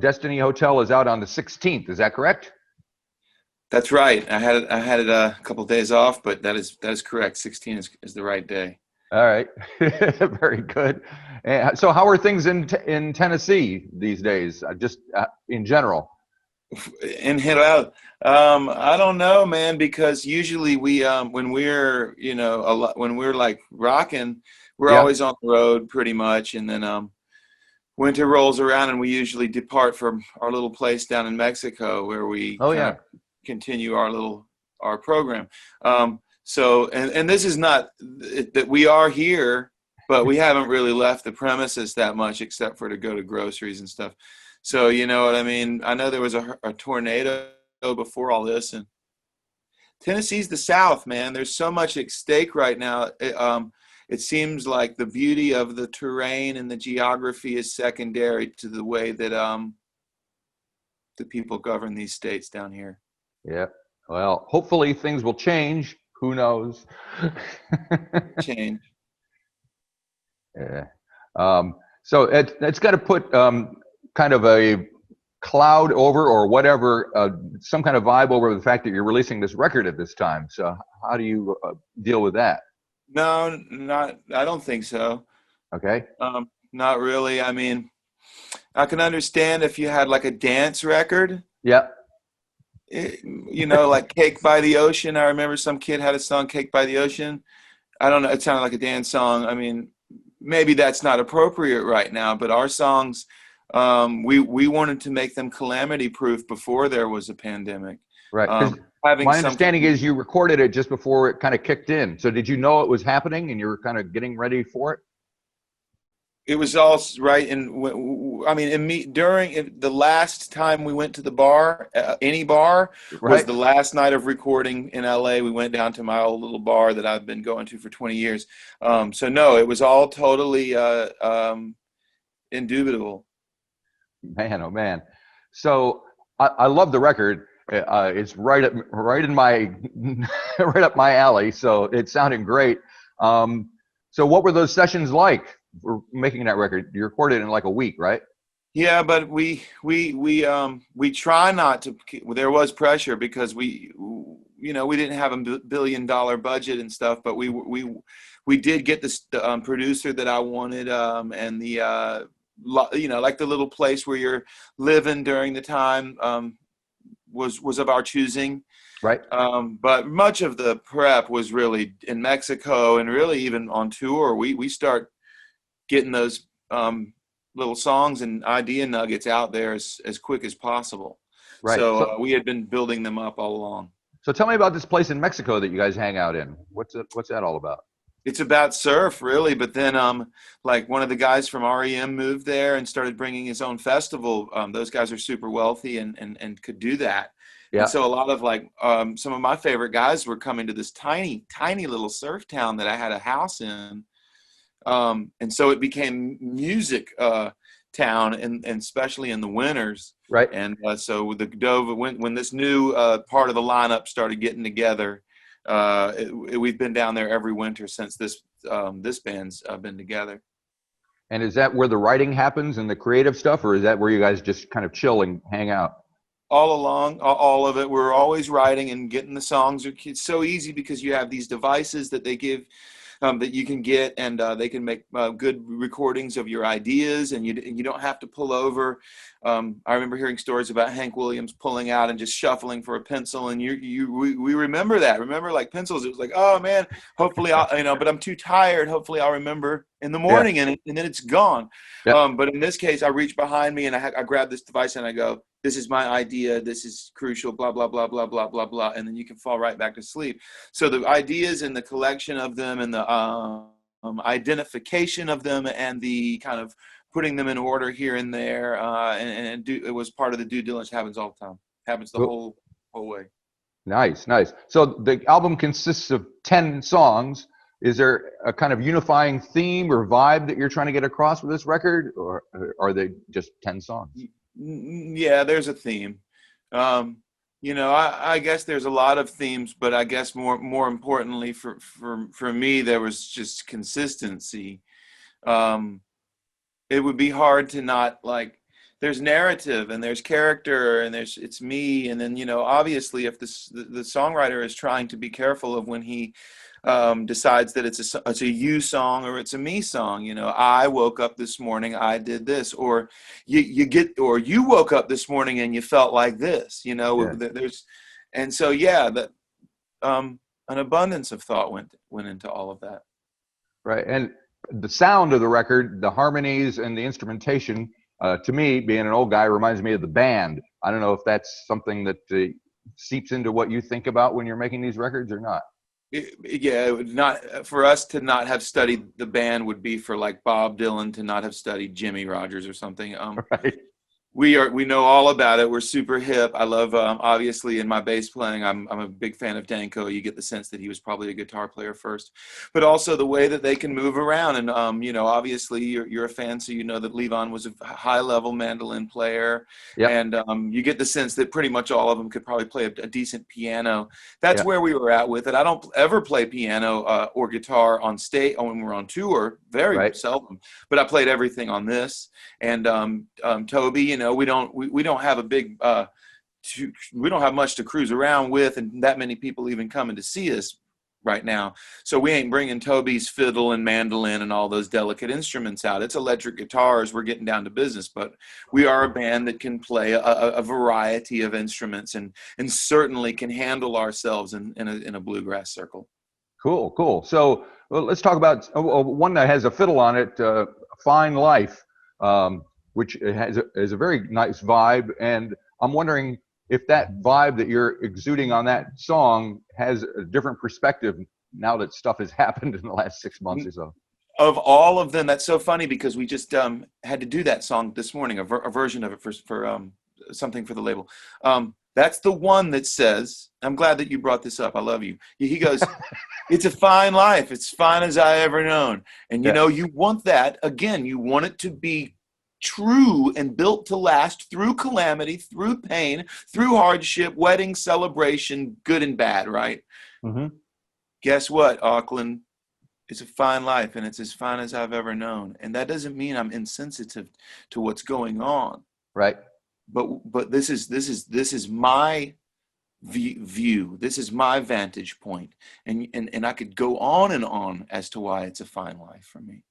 Destiny Hotel is out on the 16th. Is that correct? That's right. I had it a couple of days off, but that is correct. 16 is the right day. All right. Very good. So how are things in Tennessee these days, just in general? And hit out. I don't know, man, because usually we when we're a lot when we're like rocking, we're Yeah. always on the road pretty much, and then winter rolls around and we usually depart from our little place down in Mexico where we Oh, kind yeah. of continue our program. So and this is not that we are here, but we haven't really left the premises that much except for to go to groceries and stuff. So you know what I mean? I know there was a tornado before all this, and Tennessee's the South, man. There's so much at stake right now. It seems like the beauty of the terrain and the geography is secondary to the way that the people govern these states down here. Yeah. Well, hopefully things will change. Who knows? Change. Yeah. So it's got to put kind of a cloud over or whatever, some kind of vibe over the fact that you're releasing this record at this time. So how do you deal with that? No, not. I don't think so. Okay. Not really. I mean, I can understand if you had like a dance record. Yeah. Like Cake by the Ocean. I remember some kid had a song, Cake by the Ocean. I don't know. It sounded like a dance song. I mean, maybe that's not appropriate right now, but our songs, we wanted to make them calamity proof before there was a pandemic. Right. 'Cause Having my something. understanding is you recorded it just before it kind of kicked in. So did you know it was happening and you were kind of getting ready for it? It was all right, and I mean, during the last time we went to the bar, any bar, was Right. the last night of recording in LA. We went down to my old little bar that I've been going to for 20 years. So no, it was all totally indubitable. Man, oh man. So I love the record. It's right in my right up my alley. So it's sounding great. So what were those sessions like for making that record? You recorded it in like a week, right? Yeah, but we try not to. There was pressure because we didn't have a billion-dollar budget and stuff, but we did get the producer that I wanted, and the like the little place where you're living during the time was of our choosing. Right. But much of the prep was really in Mexico, and really even on tour. We start getting those little songs and idea nuggets out there as quick as possible. Right. So we had been building them up all along. So tell me about this place in Mexico that you guys hang out in. What's that all about? It's about surf, really, but then like one of the guys from REM moved there and started bringing his own festival. Those guys are super wealthy and could do that. Yeah. And so a lot of like some of my favorite guys were coming to this tiny little surf town that I had a house in. And so it became music town, and especially in the winters. Right. And so the Cordova, when this new part of the lineup started getting together, we've been down there every winter since this band's been together. And is that where the writing happens and the creative stuff, or is that where you guys just kind of chill and hang out? All along, all of it. We're always writing and getting the songs. It's so easy because you have these devices that they give that you can get, and they can make good recordings of your ideas, and you don't have to pull over. I remember hearing stories about Hank Williams pulling out and just shuffling for a pencil, and we remember that. Remember, like pencils, it was like, oh man, hopefully I'll, but I'm too tired. Hopefully I'll remember in the morning, Yeah. and then it's gone. Yeah. But in this case, I reach behind me and I grab this device and I go, this is my idea. This is crucial, blah, blah, blah, blah, blah, blah, blah. And then you can fall right back to sleep. So the ideas and the collection of them and the identification of them and the kind of putting them in order here and there. It was part of the due diligence. Happens all the time. Happens the whole way. Nice, nice. So the album consists of 10 songs. Is there a kind of unifying theme or vibe that you're trying to get across with this record, or are they just 10 songs? Yeah, there's a theme. I guess there's a lot of themes, but I guess more importantly for me, there was just consistency. It would be hard to not like there's narrative and there's character and it's me. And then, obviously if the songwriter is trying to be careful of when he decides that it's a you song or it's a me song, I woke up this morning, I did this, or you woke up this morning and you felt like this, Yeah. and so, yeah, that, an abundance of thought went into all of that. Right. And the sound of the record, the harmonies and the instrumentation, to me, being an old guy, reminds me of the band. I don't know if that's something that seeps into what you think about when you're making these records or not. Yeah, it would not, for us to not have studied the band would be for like Bob Dylan to not have studied Jimmy Rogers or something. Right. We know all about it. We're super hip. I love, obviously, in my bass playing, I'm a big fan of Danko. You get the sense that he was probably a guitar player first, but also the way that they can move around. And obviously, you're a fan, so you know that Levon was a high-level mandolin player. Yep. And you get the sense that pretty much all of them could probably play a decent piano. That's Yep. where we were at with it. I don't ever play piano or guitar on stage when we're on tour. Very seldom. But I played everything on this. And Toby, we don't have a big we don't have much to cruise around with, and that many people even coming to see us right now. So we ain't bringing Toby's fiddle and mandolin and all those delicate instruments out. It's electric guitars. We're getting down to business, but we are a band that can play a variety of instruments and certainly can handle ourselves in a bluegrass circle. Cool. So let's talk about one that has a fiddle on it, Fine Life. Which is a very nice vibe. And I'm wondering if that vibe that you're exuding on that song has a different perspective now that stuff has happened in the last 6 months or so. Of all of them, that's so funny because we just had to do that song this morning, a version of it for something for the label. That's the one that says, I'm glad that you brought this up. I love you. He goes, it's a fine life. It's fine as I ever known. And you want that. Again, you want it to be true and built to last through calamity, through pain, through hardship, wedding, celebration, good and bad, right? Mm-hmm. Guess what, Auckland? It's a fine life, and it's as fine as I've ever known. And that doesn't mean I'm insensitive to what's going on, right? But this is my view. This is my vantage point, and I could go on and on as to why it's a fine life for me.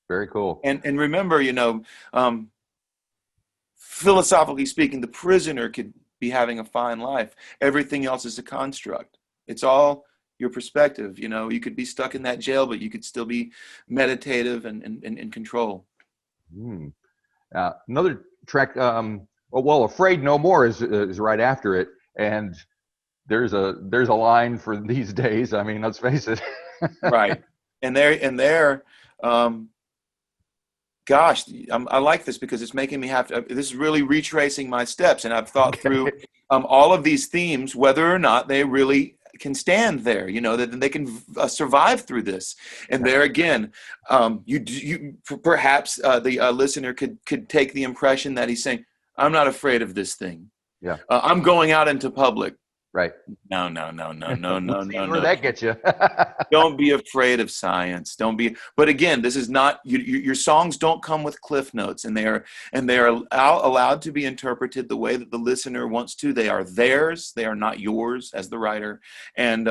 Very cool. And remember, philosophically speaking, the prisoner could be having a fine life. Everything else is a construct. It's all your perspective. You could be stuck in that jail, but you could still be meditative and in control. Another track, Afraid No More is right after it. And there's a line for these days. I mean, let's face it. Right. And they're gosh, I like this because it's making me have to, this is really retracing my steps. And I've thought through all of these themes, whether or not they really can stand there, that they can survive through this. And there again, you perhaps the listener could take the impression that he's saying, I'm not afraid of this thing. Yeah. I'm going out into public. Right. No. Where that gets you. Don't be afraid of science. But again, this is not your songs don't come with cliff notes, and they are allowed to be interpreted the way that the listener wants to. They are theirs. They are not yours as the writer, and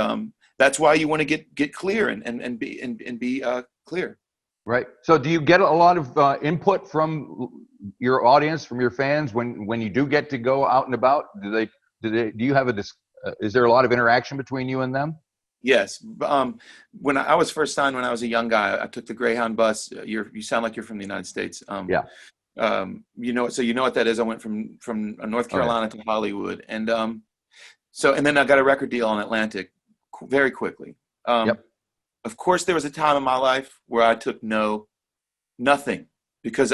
that's why you want to get clear and be clear. Right. So, do you get a lot of input from your audience, from your fans, when you do get to go out and about? Do you have is there a lot of interaction between you and them? Yes. When I was first signed when I was a young guy, I took the Greyhound bus. You sound like you're from the United States. Yeah. So you know what that is. I went from North Carolina to Hollywood, and then I got a record deal on Atlantic very quickly. Yep. Of course, there was a time in my life where I took nothing, because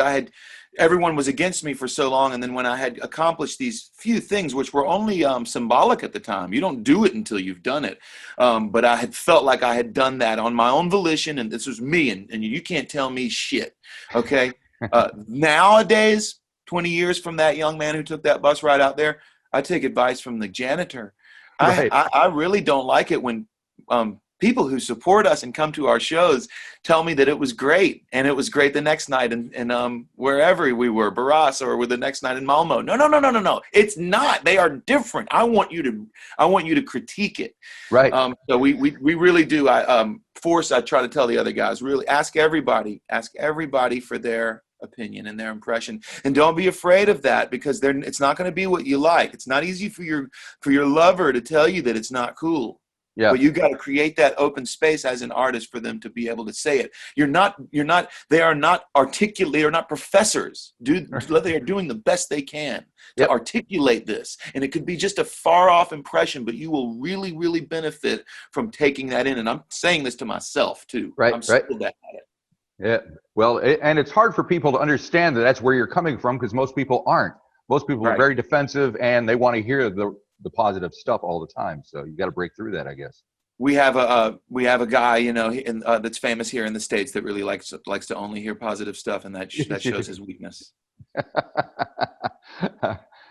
everyone was against me for so long. And then when I had accomplished these few things, which were only symbolic at the time, you don't do it until you've done it. But I had felt like I had done that on my own volition, and this was me, and you can't tell me shit. Okay. Nowadays, 20 years from that young man who took that bus ride out there, I take advice from the janitor. Right. I really don't like it when people who support us and come to our shows tell me that it was great, and it was great the next night and wherever we were, Barras, or with the next night in Malmo. No. It's not. They are different. I want you to critique it. Right. So we really do. I try to tell the other guys, really ask everybody for their opinion and their impression, and don't be afraid of that, because it's not going to be what you like. It's not easy for your lover to tell you that it's not cool. Yeah. But you got to create that open space as an artist for them to be able to say it. They are not articulate. They are not professors. They are doing the best they can to articulate this. And it could be just a far off impression, but you will really, really benefit from taking that in. And I'm saying this to myself too. Right. I'm still bad at it. Yeah. Well, and it's hard for people to understand that that's where you're coming from, because most people aren't. Most people are very defensive, and they want to hear the positive stuff all the time. So you got to break through that, I guess. We have a guy, that's famous here in the States that really likes to only hear positive stuff, and that shows his weakness.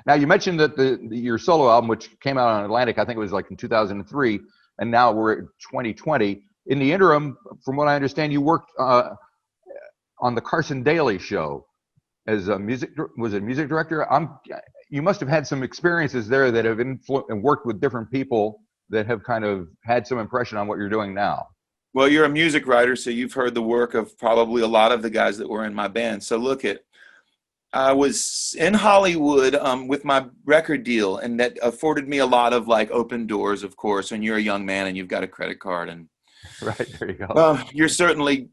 Now, you mentioned that your solo album, which came out on Atlantic, I think it was like in 2003, and now we're at 2020. In the interim, from what I understand, you worked on the Carson Daly show as a music director. You must have had some experiences there that have and worked with different people that have kind of had some impression on what you're doing now. Well, you're a music writer, so you've heard the work of probably a lot of the guys that were in my band. So I was in Hollywood with my record deal, and that afforded me a lot of like open doors, of course, when you're a young man and you've got a credit card. And right, there you go. You're certainly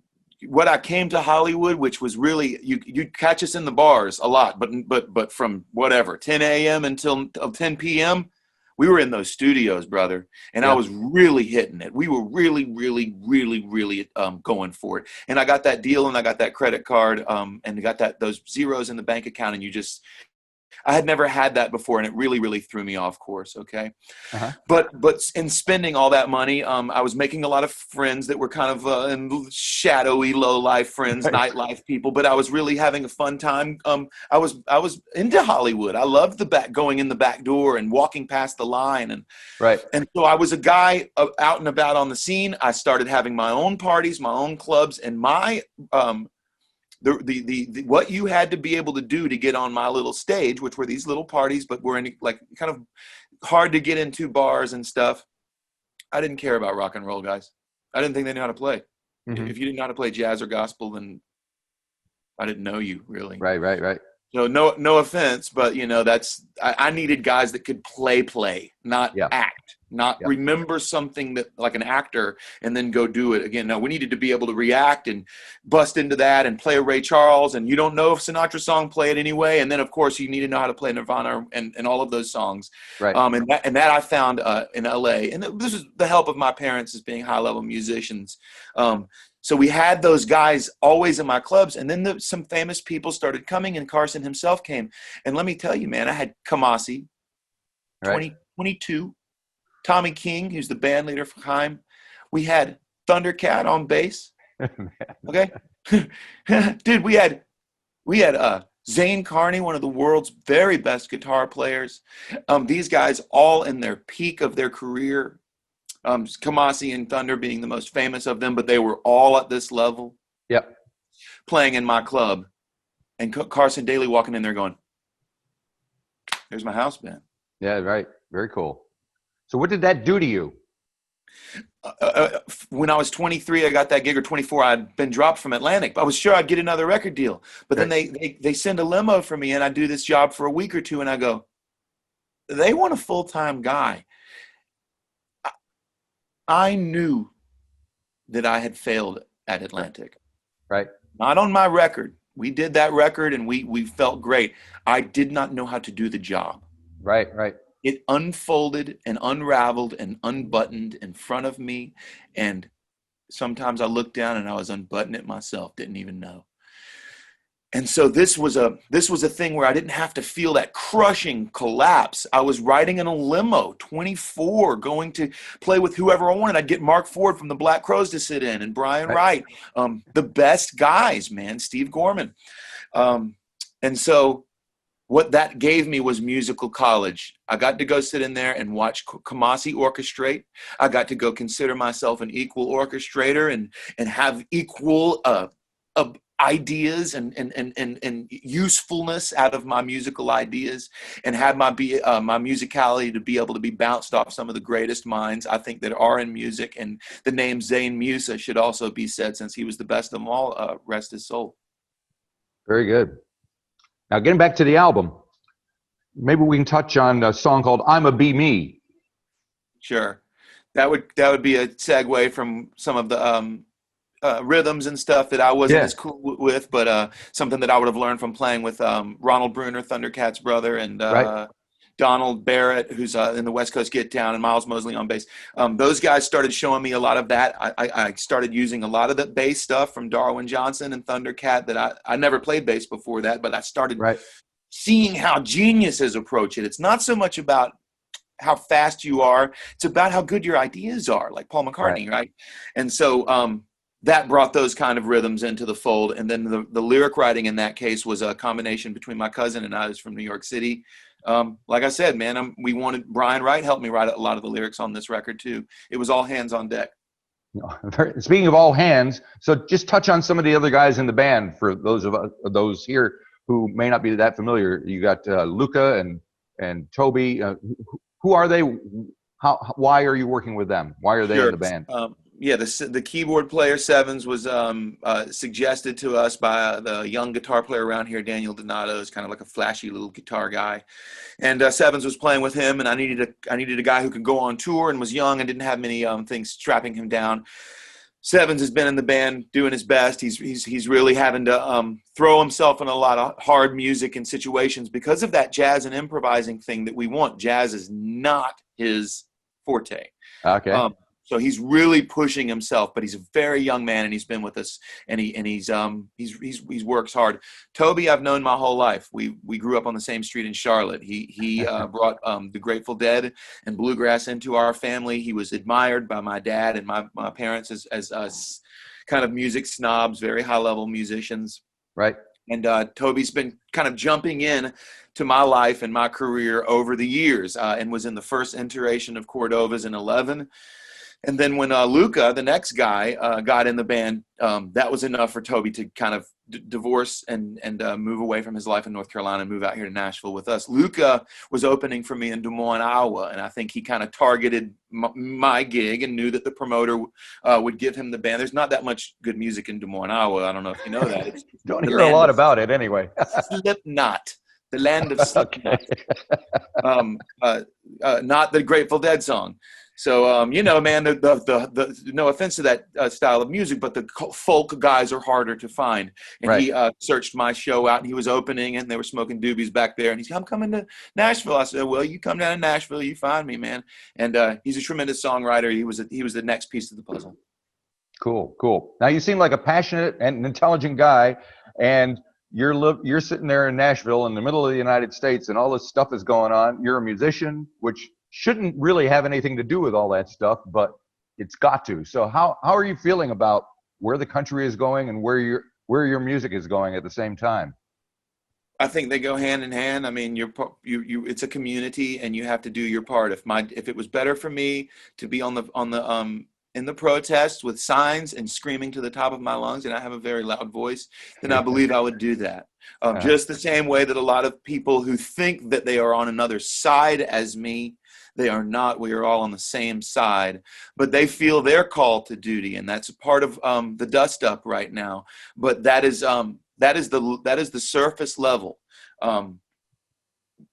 what I came to Hollywood, which was really, you'd catch us in the bars a lot, but from whatever, 10 a.m. until 10 p.m., we were in those studios, brother, and I was really hitting it. We were really, really, really, really going for it. And I got that deal, and I got that credit card, and got those zeros in the bank account, and I had never had that before, and it really, really threw me off course. Okay. Uh-huh. But in spending all that money, I was making a lot of friends that were kind of shadowy, low life friends, nightlife people, but I was really having a fun time. I was into Hollywood. I loved going in the back door and walking past the line. And so I was a guy out and about on the scene. I started having my own parties, my own clubs, and my, what you had to be able to do to get on my little stage, which were these little parties, but were in like kind of hard to get into bars and stuff. I didn't care about rock and roll, guys. I didn't think they knew how to play. Mm-hmm. If you didn't know how to play jazz or gospel, then I didn't know you really. Right. So no offense, but I needed guys that could play, not act, not remember something that like an actor and then go do it again. No, we needed to be able to react and bust into that and play a Ray Charles, and you don't know if Sinatra song, play it anyway. And then of course you need to know how to play Nirvana and all of those songs. Right. And that I found in LA, and this is the help of my parents as being high level musicians. So we had those guys always in my clubs, and then some famous people started coming, and Carson himself came. And let me tell you, man, I had Kamasi, 22, Tommy King, who's the band leader for Haim. We had Thundercat on bass. Okay, dude, we had Zane Carney, one of the world's very best guitar players. These guys all in their peak of their career. Kamasi and Thunder being the most famous of them, but they were all at this level. Yep. Playing in my club, and Carson Daly walking in there going, "There's my house band." Yeah, right. Very cool. So what did that do to you? When I was 23, I got that gig, or 24, I'd been dropped from Atlantic. I was sure I'd get another record deal, but then they send a limo for me, and I do this job for a week or two, and I go, they want a full-time guy. I knew that I had failed at Atlantic. Right. Not on my record. We did that record and we felt great. I did not know how to do the job. Right. It unfolded and unraveled and unbuttoned in front of me. And sometimes I looked down and I was unbuttoning it myself, didn't even know. And so this was a thing where I didn't have to feel that crushing collapse. I was riding in a limo, 24, going to play with whoever I wanted. I'd get Mark Ford from the Black Crowes to sit in, and Brian Wright, the best guys, man, Steve Gorman. And so what that gave me was musical college. I got to go sit in there and watch Kamasi orchestrate. I got to go consider myself an equal orchestrator and have equal ideas and usefulness out of my musical ideas, and have my musicality to be able to be bounced off some of the greatest minds I think that are in music. And the name Zane Musa should also be said, since he was the best of them all. Rest his soul. Very good. Now, getting back to the album, maybe we can touch on a song called "I'm a Be Me." Sure, that would be a segue from some of the rhythms and stuff that I wasn't as cool with, but something that I would have learned from playing with Ronald Bruner, Thundercat's brother, and Right. Donald Barrett, who's in the West Coast Get Down, and Miles Mosley on bass. Those guys started showing me a lot of that. I started using a lot of the bass stuff from Darwin Johnson and Thundercat that I never played bass before that, but I started seeing how geniuses approach it. It's not so much about how fast you are, it's about how good your ideas are, like Paul McCartney, right? And so that brought those kind of rhythms into the fold. And then the lyric writing in that case was a combination between my cousin and I, who's from New York City. Like I said, man, we wanted Brian Wright helped me write a lot of the lyrics on this record too. It was all hands on deck. Speaking of all hands, so just touch on some of the other guys in the band for those here who may not be that familiar. You got Luca and Toby. Who are they? Why are you working with them? Why are they in the band? Yeah, the keyboard player Sevens was suggested to us by the young guitar player around here, Daniel Donato. Is kind of like a flashy little guitar guy, and Sevens was playing with him, and I needed a guy who could go on tour and was young and didn't have many things strapping him down. Sevens has been in the band doing his best. He's really having to throw himself in a lot of hard music and situations because of that jazz and improvising thing that we want. Jazz is not his forte. Okay. So he's really pushing himself, but he's a very young man, and he's been with us, and he's works hard. Toby, I've known my whole life. We grew up on the same street in Charlotte. He brought the Grateful Dead and bluegrass into our family. He was admired by my dad and my parents as us kind of music snobs, very high level musicians. Right. And Toby's been kind of jumping in to my life and my career over the years, and was in the first iteration of Cordovas in 11. And then when Luca, the next guy, got in the band, that was enough for Toby to kind of divorce and move away from his life in North Carolina and move out here to Nashville with us. Luca was opening for me in Des Moines, Iowa, and I think he kind of targeted my gig and knew that the promoter would give him the band. There's not that much good music in Des Moines, Iowa. I don't know if you know that. It's Don't hear a lot about it anyway. Slipknot. The land of Slipknot. Not the Grateful Dead song. So, man, the no offense to that style of music, but the folk guys are harder to find. And he searched my show out, and he was opening, and they were smoking doobies back there. And he said, "I'm coming to Nashville." I said, "Well, you come down to Nashville, you find me, man." And he's a tremendous songwriter. He was the next piece of the puzzle. Cool. Now you seem like a passionate and intelligent guy, and you're sitting there in Nashville in the middle of the United States, and all this stuff is going on. You're a musician, which shouldn't really have anything to do with all that stuff, but it's got to. So how are you feeling about where the country is going and where your music is going at the same time? I think they go hand in hand. I mean, it's a community, and you have to do your part. If it was better for me to be in the protests with signs and screaming to the top of my lungs, and I have a very loud voice, then I believe I would do that. Just the same way that a lot of people who think that they are on another side as me, they are not. We are all on the same side, but they feel their call to duty, and that's a part of the dust up right now. But that is the surface level.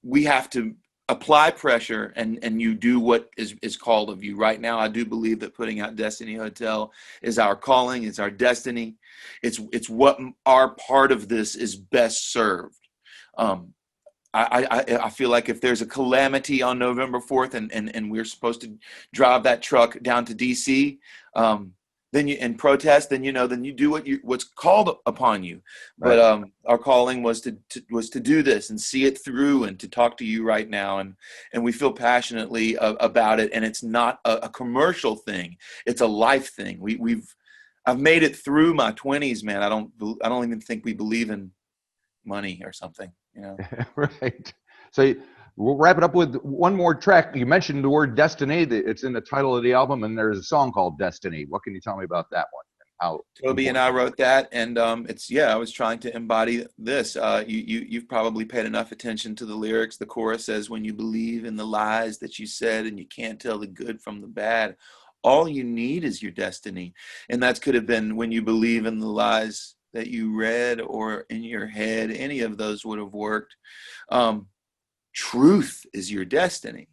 We have to apply pressure, and you do what is called of you. Right now, I do believe that putting out Destiny Hotel is our calling, it's our destiny. It's what our part of this is best served. I feel like if there's a calamity on November 4th and we're supposed to drive that truck down to DC, then you protest, then you do what's called upon you. Right. But our calling was to do this and see it through and to talk to you right now, and we feel passionately about it. And it's not a commercial thing; it's a life thing. I've made it through my 20s, man. I don't even think we believe in money or something. you know. Right. So we'll wrap it up with one more track. You mentioned the word destiny. It's in the title of the album, and there's a song called Destiny. What can you tell me about that one? How Toby and I important? wrote that, and it's I was trying to embody this. You've probably paid enough attention to the lyrics. The chorus says, "When you believe in the lies that you said, and you can't tell the good from the bad, all you need is your destiny." And that could have been when you believe in the lies that you read, or in your head. Any of those would have worked. Um, Truth is your destiny,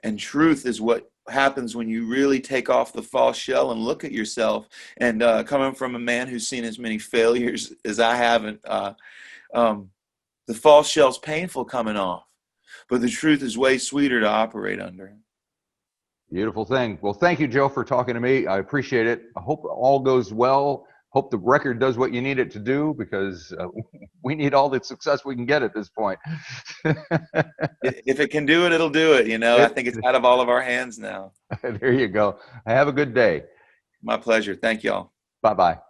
and truth is what happens when you really take off the false shell and look at yourself. And coming from a man who's seen as many failures as I haven't, the false shell's painful coming off, but the truth is way sweeter to operate under. Beautiful thing. Well, thank you, Joe, for talking to me. I appreciate it. I hope all goes well. Hope the record does what you need it to do, because we need all the success we can get at this point. If it can do it, it'll do it. I think it's out of all of our hands now. There you go. Have a good day. My pleasure. Thank y'all. Bye-bye.